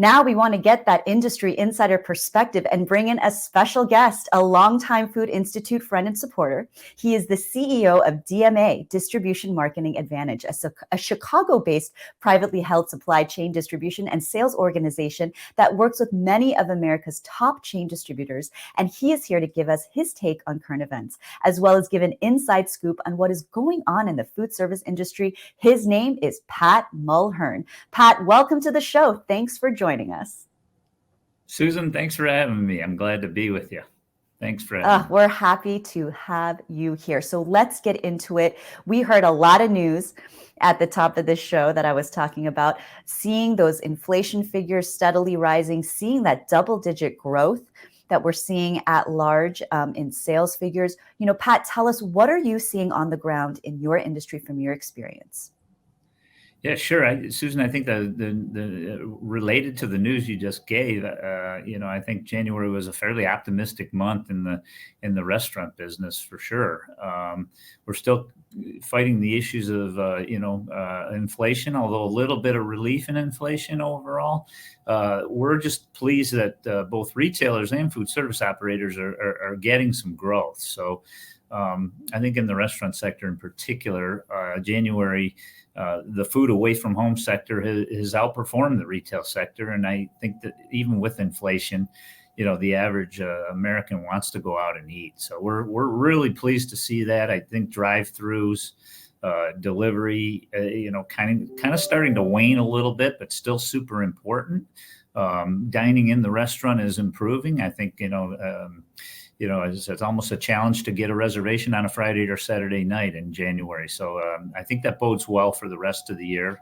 Now we want to get that industry insider perspective and bring in a special guest, a longtime Food Institute friend and supporter. He is the CEO of DMA, Distribution Marketing Advantage, a Chicago-based privately held supply chain distribution and sales organization that works with many of America's top chain distributors. And he is here to give us his take on current events, as well as give an inside scoop on what is going on in the food service industry. His name is Pat Mulhern. Pat, welcome to the show. Thanks for joining us. Susan, thanks for having me. I'm glad to be with you. Thanks for having me. We're happy to have you here. So let's get into it. We heard a lot of news at the top of this show that I was talking about, seeing those inflation figures steadily rising, seeing that double-digit growth that we're seeing at large in sales figures. You know, Pat, tell us, what are you seeing on the ground in your industry from your experience? Yeah, sure. Susan, I think the related to the news you just gave, I think January was a fairly optimistic month in the restaurant business for sure. We're still fighting the issues of inflation, although a little bit of relief in inflation overall. We're just pleased that both retailers and food service operators are getting some growth. So I think in the restaurant sector in particular, January, the food away from home sector has outperformed the retail sector. And I think that even with inflation, the average American wants to go out and eat. So we're really pleased to see that. I think drive-throughs, delivery, kind of starting to wane a little bit, but still super important. Dining in the restaurant is improving. I think, it's almost a challenge to get a reservation on a Friday or Saturday night in January. So I think that bodes well for the rest of the year,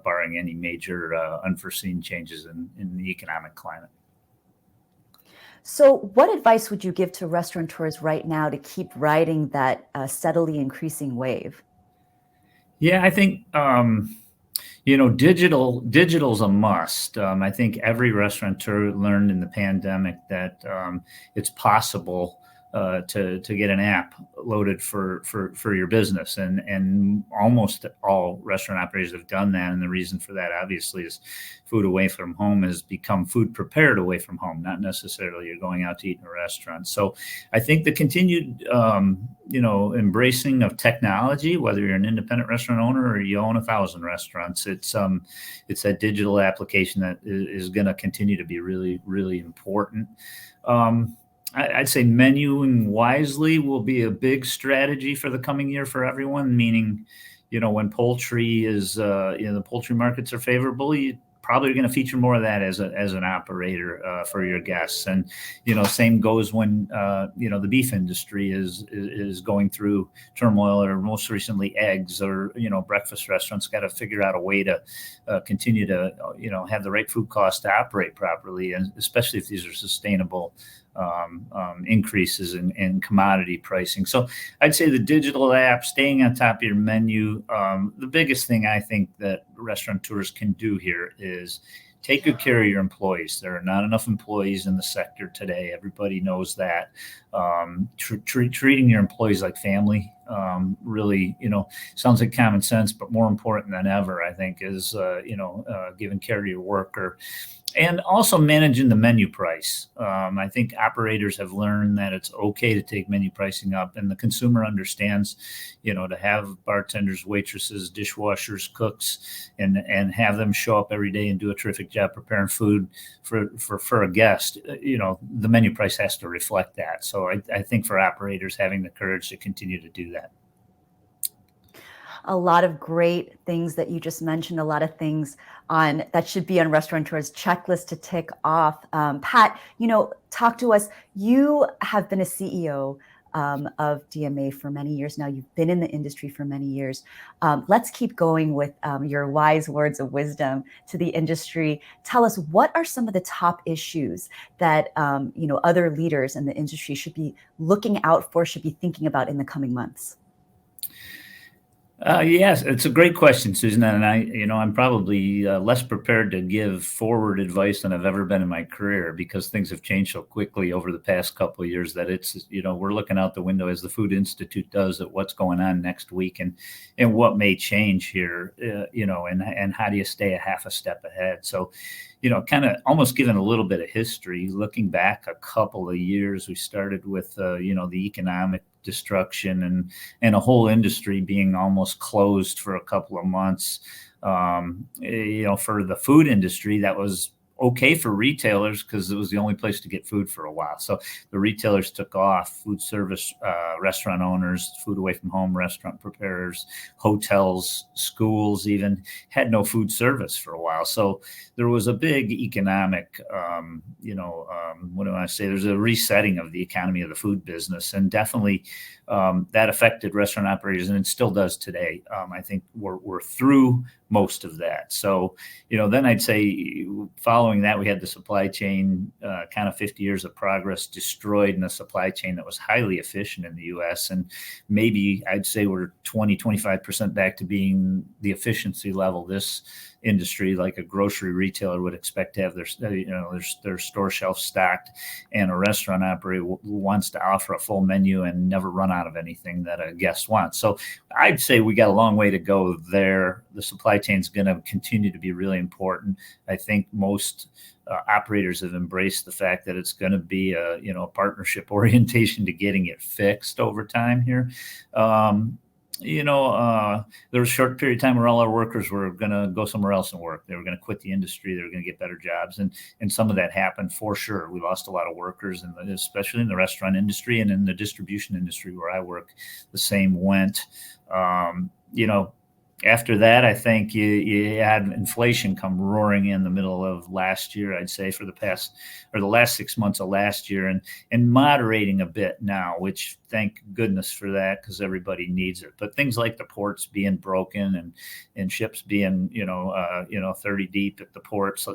barring any major unforeseen changes in the economic climate. So what advice would you give to restaurateurs right now to keep riding that steadily increasing wave? Yeah, I think, digital's a must. I think every restaurateur learned in the pandemic that it's possible to get an app loaded for your business, and almost all restaurant operators have done that. And the reason for that, obviously, is food away from home has become food prepared away from home, not necessarily you're going out to eat in a restaurant. So I think the continued embracing of technology, whether you're an independent restaurant owner or you own 1,000 restaurants, it's that digital application that is going to continue to be really, really important. I'd say menuing wisely will be a big strategy for the coming year for everyone, meaning, when poultry is, the poultry markets are favorable, you probably going to feature more of that as an operator for your guests. And, same goes when, the beef industry is going through turmoil, or most recently eggs, or, breakfast restaurants got to figure out a way to continue to, have the right food cost to operate properly, and especially if these are sustainable increases in commodity pricing. So I'd say the digital app, staying on top of your menu. The biggest thing I think that restaurateurs can do here is take good care of your employees. There are not enough employees in the sector today. Everybody knows that. Treating your employees like family really, sounds like common sense, but more important than ever, I think, is, giving care to your worker. And also managing the menu price. I think operators have learned that it's okay to take menu pricing up, and the consumer understands, to have bartenders, waitresses, dishwashers, cooks, and have them show up every day and do a terrific job preparing food for a guest. The menu price has to reflect that. So I think for operators, having the courage to continue to do that. A lot of great things that you just mentioned, a lot of things that should be on restaurateurs' checklist to tick off. Pat, talk to us. You have been a CEO of DMA for many years now. You've been in the industry for many years. Let's keep going with your wise words of wisdom to the industry. Tell us, what are some of the top issues that other leaders in the industry should be looking out for, should be thinking about in the coming months? Yes, it's a great question, Susan. And I'm probably less prepared to give forward advice than I've ever been in my career, because things have changed so quickly over the past couple of years that we're looking out the window, as the Food Institute does, at what's going on next week and what may change here, and how do you stay a half a step ahead? So, kind of almost giving a little bit of history, looking back a couple of years, we started with, the economic destruction and a whole industry being almost closed for a couple of months. For the food industry, that was okay for retailers because it was the only place to get food for a while. So the retailers took off. Food service, restaurant owners, food away from home restaurant preparers, hotels, schools even had no food service for a while. So there was a big economic, what do I say? There's a resetting of the economy of the food business, and definitely that affected restaurant operators, and it still does today. I think we're through most of that. So, then I'd say following that, we had the supply chain, kind of 50 years of progress destroyed in a supply chain that was highly efficient in the U.S. And maybe I'd say we're 25% back to being the efficiency level this industry, like a grocery retailer, would expect to have their store shelf stocked, and a restaurant operator wants to offer a full menu and never run out of anything that a guest wants. So I'd say we got a long way to go there. The supply chain is going to continue to be really important. I think most operators have embraced the fact that it's going to be a partnership orientation to getting it fixed over time here. There was a short period of time where all our workers were going to go somewhere else and work. They were going to quit the industry. They were going to get better jobs. And some of that happened for sure. We lost a lot of workers, especially in the restaurant industry, and in the distribution industry where I work, the same went. After that, I think you had inflation come roaring in the middle of last year, I'd say, for the last 6 months of last year, and moderating a bit now, which thank goodness for that, because everybody needs it. But things like the ports being broken and ships being, 30 deep at the ports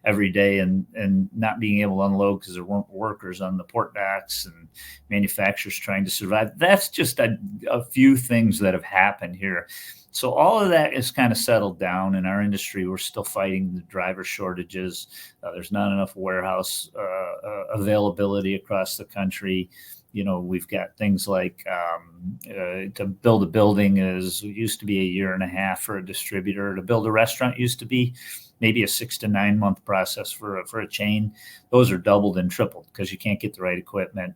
every day, and not being able to unload because there weren't workers on the port docks, and manufacturers trying to survive. That's just a few things that have happened here. So all of that is kind of settled down in our industry. We're still fighting the driver shortages. There's not enough warehouse availability across the country. We've got things like to build a building used to be a year and a half for a distributor. To build a restaurant used to be maybe a 6 to 9 month process for a chain. Those are doubled and tripled because you can't get the right equipment.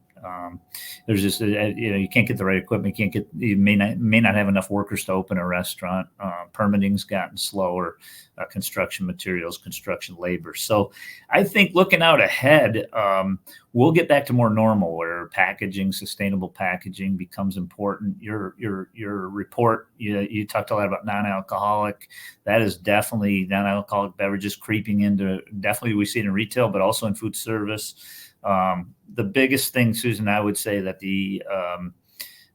There's just you can't get the right equipment. You may not have enough workers to open a restaurant. Permitting's gotten slower. Construction materials, construction labor. So I think looking out ahead, we'll get back to more normal, where packaging, sustainable packaging, becomes important. Your report, you talked a lot about non-alcoholic. That is definitely non-alcoholic beverages creeping into. Definitely, we see it in retail, but also in food service. The biggest thing, Susan, I would say that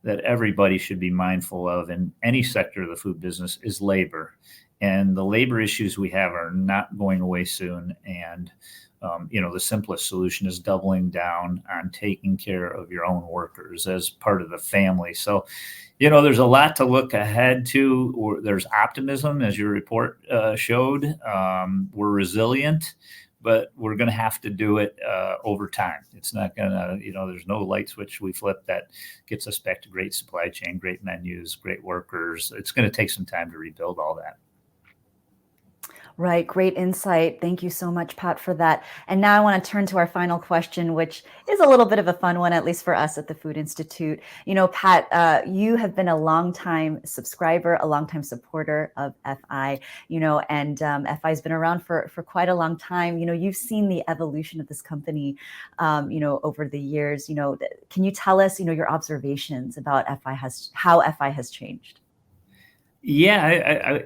that everybody should be mindful of in any sector of the food business is labor. And the labor issues we have are not going away soon. And, the simplest solution is doubling down on taking care of your own workers as part of the family. So, there's a lot to look ahead to. There's optimism, as your report showed. We're resilient, but we're going to have to do it over time. It's not going to, there's no light switch we flip that gets us back to great supply chain, great menus, great workers. It's going to take some time to rebuild all that. Right. Great insight. Thank you so much, Pat, for that. And now I want to turn to our final question, which is a little bit of a fun one, at least for us at the Food Institute. Pat, you have been a longtime subscriber, a longtime supporter of FI, and FI has been around for quite a long time. You've seen the evolution of this company, over the years. Can you tell us, your observations about how FI has changed? Yeah,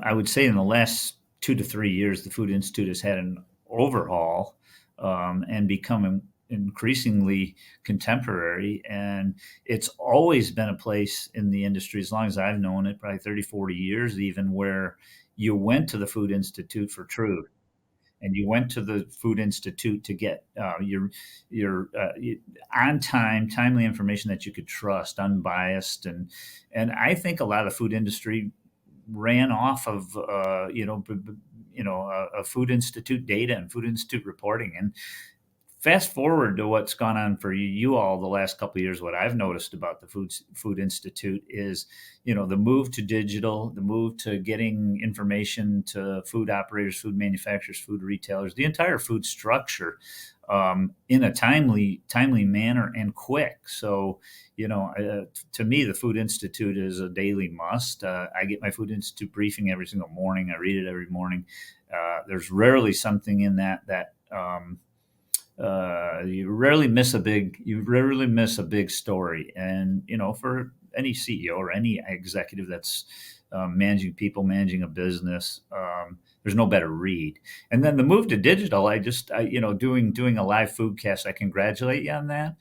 I would say in the last 2 to 3 years, the Food Institute has had an overhaul and become increasingly contemporary. And it's always been a place in the industry, as long as I've known it, probably 30, 40 years even, where you went to the Food Institute for truth. and you went to the Food Institute to get your timely information that you could trust, unbiased, and I think a lot of the food industry ran off of a Food Institute data and Food Institute reporting. And fast forward to what's gone on for you all the last couple of years, what I've noticed about the Food Institute is, the move to digital, the move to getting information to food operators, food manufacturers, food retailers, the entire food structure in a timely manner and quick. So, to me, the Food Institute is a daily must. I get my Food Institute briefing every single morning. I read it every morning. There's rarely something in that you rarely miss a big story. And, for any CEO or any executive that's managing people, managing a business, there's no better read. And then the move to digital, doing a live foodcast, I congratulate you on that.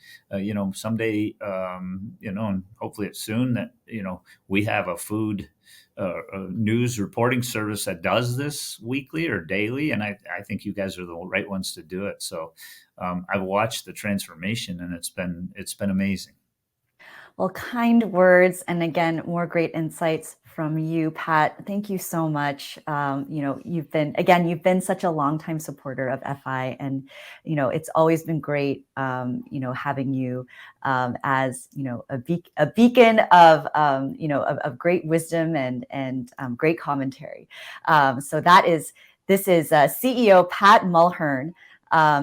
Someday, and hopefully it's soon, that, we have a food news reporting service that does this weekly or daily. And I think you guys are the right ones to do it. So I've watched the transformation, and it's been amazing. Well, kind words. And again, more great insights from you, Pat. Thank you so much. You've been such a longtime supporter of FI, and, it's always been great, having you as, a beacon of great wisdom and great commentary. This is CEO Pat Mulhern,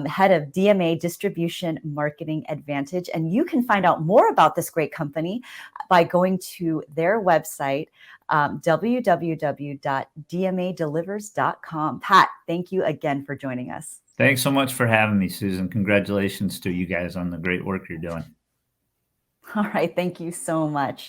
head of DMA Distribution Marketing Advantage. And you can find out more about this great company by going to their website, www.dmadelivers.com. Pat, thank you again for joining us. Thanks so much for having me, Susan. Congratulations to you guys on the great work you're doing. All right. Thank you so much.